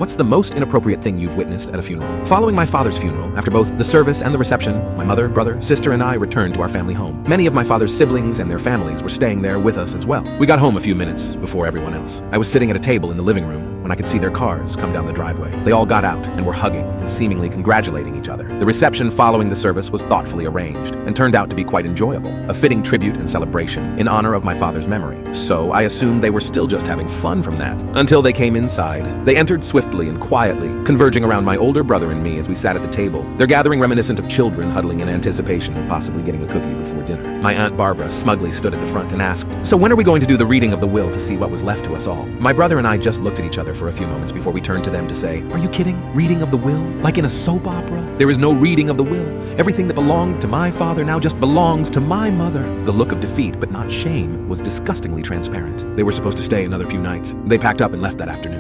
What's the most inappropriate thing you've witnessed at a funeral? Following my father's funeral, after both the service and the reception, my mother, brother, sister, and I returned to our family home. Many of my father's siblings and their families were staying there with us as well. We got home a few minutes before everyone else. I was sitting at a table in the living room when I could see their cars come down the driveway. They all got out and were hugging and seemingly congratulating each other. The reception following the service was thoughtfully arranged and turned out to be quite enjoyable, a fitting tribute and celebration in honor of my father's memory. So I assumed they were still just having fun from that. Until they came inside. They entered swiftly and quietly, converging around my older brother and me as we sat at the table, their gathering reminiscent of children huddling in anticipation of possibly getting a cookie before dinner. My Aunt Barbara smugly stood at the front and asked, "So when are we going to do the reading of the will to see what was left to us all?" My brother and I just looked at each other for a few moments before we turned to them to say, "Are you kidding? Reading of the will? Like in a soap opera? There is no reading of the will. Everything that belonged to my father now just belongs to my mother." The look of defeat, but not shame, was disgustingly transparent. They were supposed to stay another few nights. They packed up and left that afternoon.